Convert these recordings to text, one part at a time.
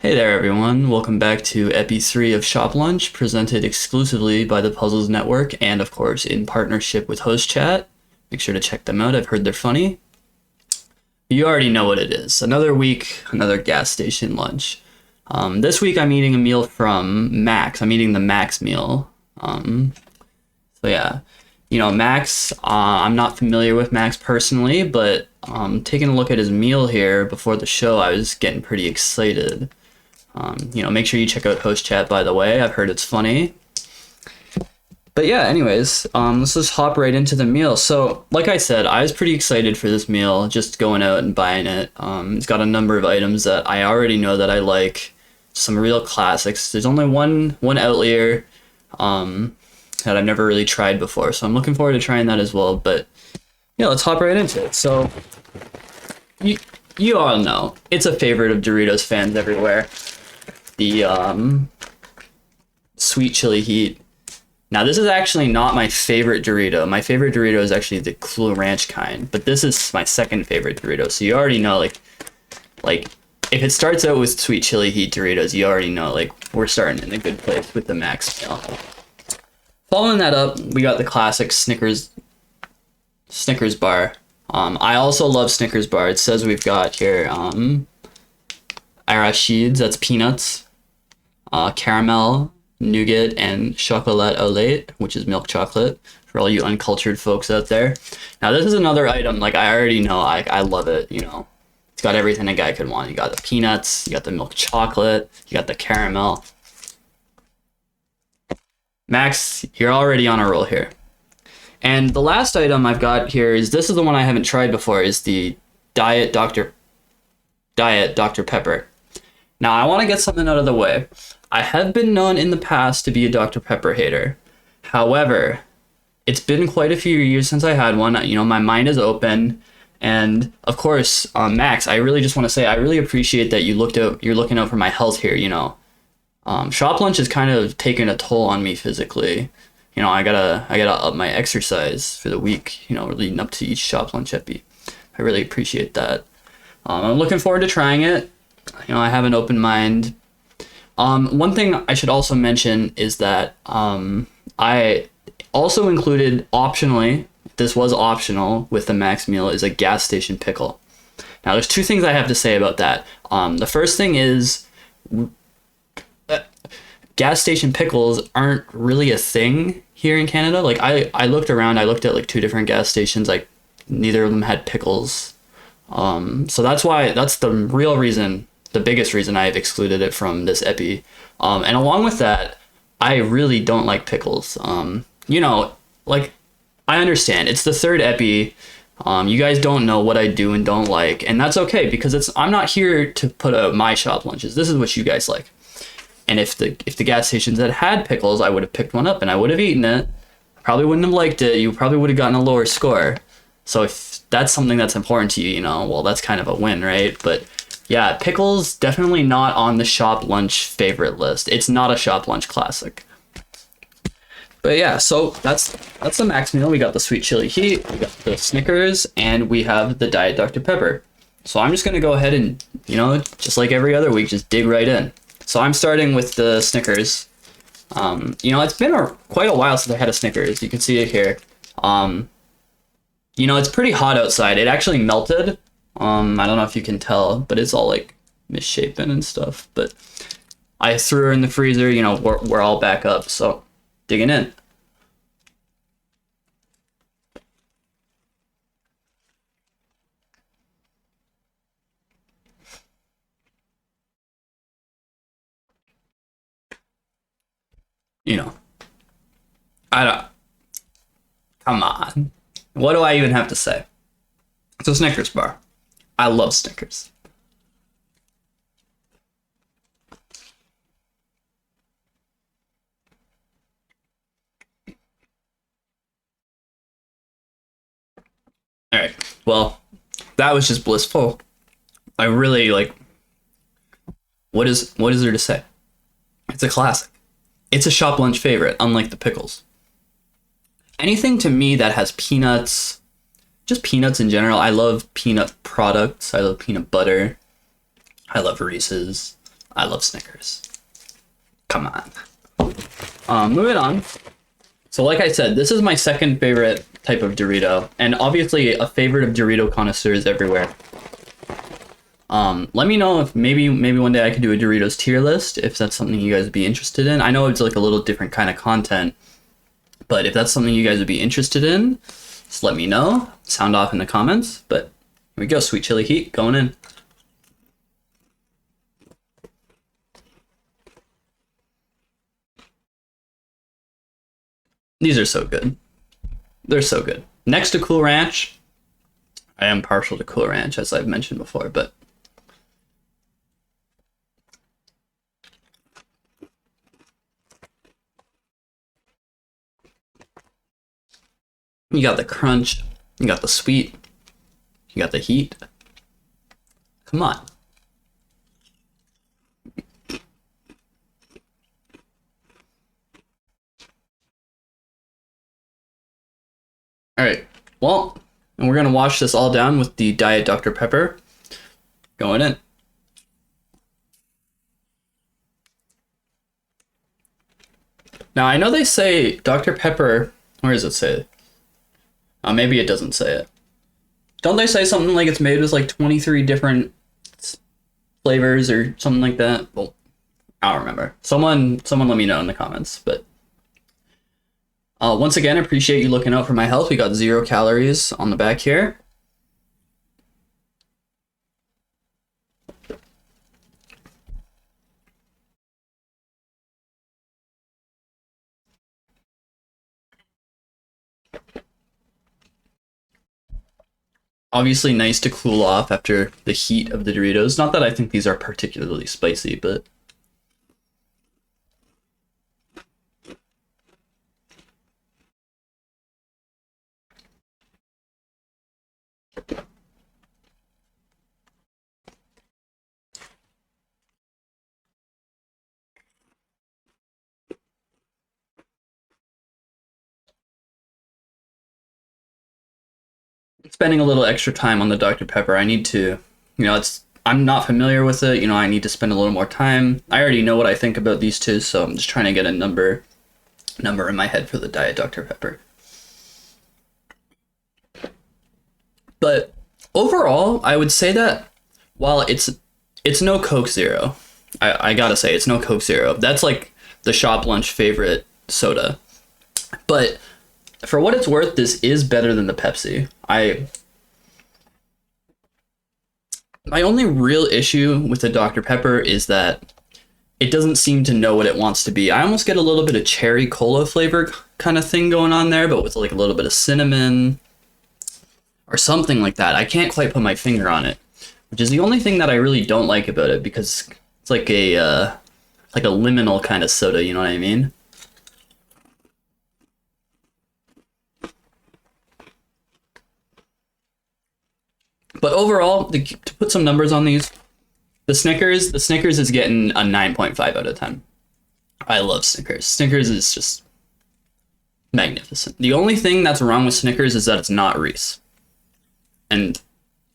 Hey there, everyone. Welcome back to Epi 3 of Shop Lunch, presented exclusively by the Puzzles Network and, of course, in partnership with Host Chat. Make sure to check them out. I've heard they're funny. You already know what it is. Another week, another gas station lunch. This week, I'm eating a meal from Max. I'm eating the Max meal. Max, I'm not familiar with Max personally, but taking a look at his meal here before the show, I was getting pretty excited. Make sure you check out Host Chat, by the way. I've heard it's funny. But yeah, anyways, let's just hop right into the meal. So, like I said, I was pretty excited for this meal, just going out and buying it. It's got a number of items that I already know that I like, some real classics. There's only one outlier that I've never really tried before, so I'm looking forward to trying that as well. But yeah, let's hop right into it. So, you all know, it's a favorite of Doritos fans everywhere. The sweet chili heat. Now, this is actually not my favorite Dorito. My favorite Dorito is actually the Cool Ranch kind, but this is my second favorite Dorito. So you already know, like if it starts out with sweet chili heat Doritos, you already know, like, we're starting in a good place with the Max meal. Following that up, we got the classic Snickers bar. I also love Snickers bar. It says we've got here arachides, that's peanuts, caramel, nougat, and chocolat au lait, which is milk chocolate, for all you uncultured folks out there. Now, this is another item, like, I already know, I love it, you know. It's got everything a guy could want. You got the peanuts, you got the milk chocolate, you got the caramel. Max, you're already on a roll here. And the last item I've got here is, this is the one I haven't tried before, is the Diet Dr. Pepper. Now, I want to get something out of the way. I have been known in the past to be a Dr. Pepper hater. However, it's been quite a few years since I had one. You know, my mind is open. And of course, Max, I really just want to say, I really appreciate that you're looking out for my health here, you know. Shop lunch has kind of taken a toll on me physically. You know, I gotta up my exercise for the week, you know, leading up to each shop lunch epi. I really appreciate that. I'm looking forward to trying it. You know, I have an open mind. One thing I should also mention is that I also included, optionally, this was optional with the Max meal, is a gas station pickle. Now, there's two things I have to say about that. The first thing is, gas station pickles aren't really a thing here in Canada. Like, I looked around, I looked at like two different gas stations, like neither of them had pickles. So that's the real reason, the biggest reason I've excluded it from this epi. And along with that, I really don't like pickles. You know, like, I understand, it's the third epi. You guys don't know what I do and don't like, and that's okay, because I'm not here to put out my shop lunches. This is what you guys like. And if the gas stations had pickles, I would have picked one up and I would have eaten it. Probably wouldn't have liked it. You probably would have gotten a lower score. So if that's something that's important to you, you know, well, that's kind of a win, right? But yeah, pickles, definitely not on the shop lunch favorite list. It's not a shop lunch classic. But yeah, so that's the Max meal. We got the sweet chili heat, we got the Snickers, and we have the Diet Dr. Pepper. So I'm just gonna go ahead and, you know, just like every other week, just dig right in. So I'm starting with the Snickers. You know, it's been quite a while since I had a Snickers. You can see it here. You know, it's pretty hot outside. It actually melted. I don't know if you can tell, but it's all like misshapen and stuff. But I threw her in the freezer. You know, we're all back up. So digging in. You know, come on. What do I even have to say? It's a Snickers bar. I love Snickers. All right. Well, that was just blissful. I really like. What is there to say? It's a classic. It's a shop lunch favorite, unlike the pickles. Anything to me that has peanuts, just peanuts in general. I love peanut products. I love peanut butter. I love Reese's. I love Snickers. Come on. Moving on. So like I said, this is my second favorite type of Dorito, and obviously a favorite of Dorito connoisseurs everywhere. Let me know if maybe one day I could do a Doritos tier list, if that's something you guys would be interested in. I know it's like a little different kind of content, but if that's something you guys would be interested in, just let me know. Sound off in the comments. But here we go, Sweet Chili Heat going in. These are so good. They're so good. Next to Cool Ranch, I am partial to Cool Ranch, as I've mentioned before, but you got the crunch, you got the sweet, you got the heat. Come on. All right, well, and we're gonna wash this all down with the Diet Dr. Pepper going in. Now, I know they say Dr. Pepper, where does it say? Maybe it doesn't say it. Don't they say something like it's made with like 23 different flavors or something like that? Well, I don't remember. Someone let me know in the comments, but once again, appreciate you looking out for my health. We got 0 calories on the back here. Obviously nice to cool off after the heat of the Doritos. Not that I think these are particularly spicy, but spending a little extra time on the Dr. Pepper. I need to, I'm not familiar with it. I need to spend a little more time. I already know what I think about these two, so I'm just trying to get a number in my head for the Diet Dr. Pepper. But overall, I would say that while it's no Coke Zero, I gotta say it's no Coke Zero. That's like the shop lunch favorite soda. But for what it's worth, this is better than the Pepsi. My only real issue with the Dr. Pepper is that it doesn't seem to know what it wants to be. I almost get a little bit of cherry cola flavor kind of thing going on there, but with like a little bit of cinnamon or something like that. I can't quite put my finger on it, which is the only thing that I really don't like about it, because it's like a liminal kind of soda, you know what I mean? But overall, to put some numbers on these, the Snickers is getting a 9.5 out of 10. I love Snickers. Snickers is just magnificent. The only thing that's wrong with Snickers is that it's not Reese. And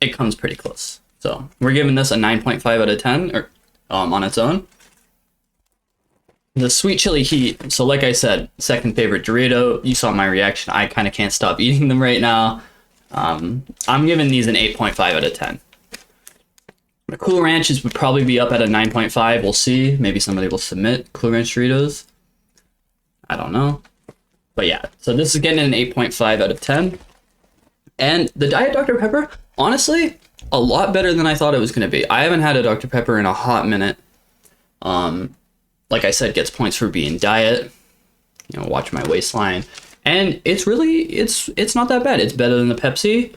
it comes pretty close. So we're giving this a 9.5 out of 10 or on its own. The Sweet Chili Heat, so like I said, second favorite Dorito. You saw my reaction. I kind of can't stop eating them right now. I'm giving these an 8.5 out of 10. The Cool Ranches would probably be up at a 9.5. We'll see. Maybe somebody will submit Cool Ranch Doritos. I don't know. But yeah, so this is getting an 8.5 out of 10. And the Diet Dr. Pepper, honestly, a lot better than I thought it was going to be. I haven't had a Dr. Pepper in a hot minute. Like I said, gets points for being diet. Watch my waistline. And it's really, it's not that bad. It's better than the Pepsi.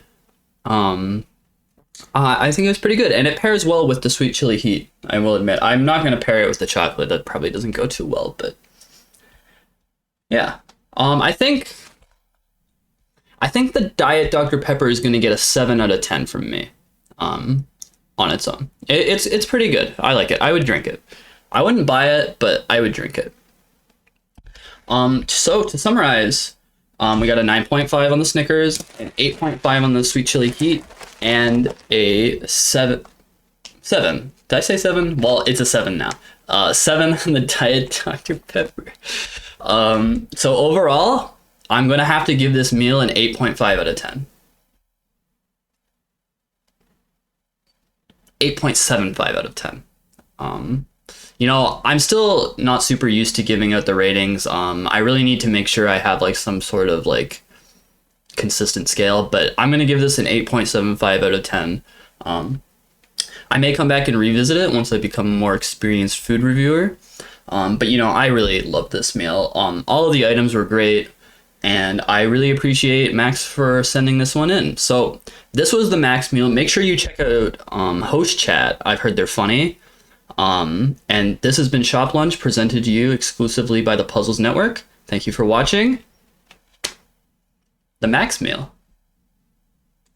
I think it's pretty good. And it pairs well with the Sweet Chili Heat, I will admit. I'm not going to pair it with the chocolate. That probably doesn't go too well, but yeah. I think the Diet Dr. Pepper is going to get a 7 out of 10 from me on its own. It's pretty good. I like it. I would drink it. I wouldn't buy it, but I would drink it. So to summarize, we got a 9.5 on the Snickers, an 8.5 on the Sweet Chili Heat, and a 7 Did I say 7? Well, it's a 7 now. 7 on the Diet Dr. Pepper. So overall, I'm going to have to give this meal an 8.5 out of 10. 8.75 out of 10. You know, I'm still not super used to giving out the ratings. I really need to make sure I have like some sort of like consistent scale, but I'm going to give this an 8.75 out of 10. I may come back and revisit it once I become a more experienced food reviewer. But you know, I really love this meal. All of the items were great, and I really appreciate Max for sending this one in. So this was the Max meal. Make sure you check out Host Chat. I've heard they're funny. And this has been Shop Lunch, presented to you exclusively by the Puzzles Network. Thank you for watching the Max meal.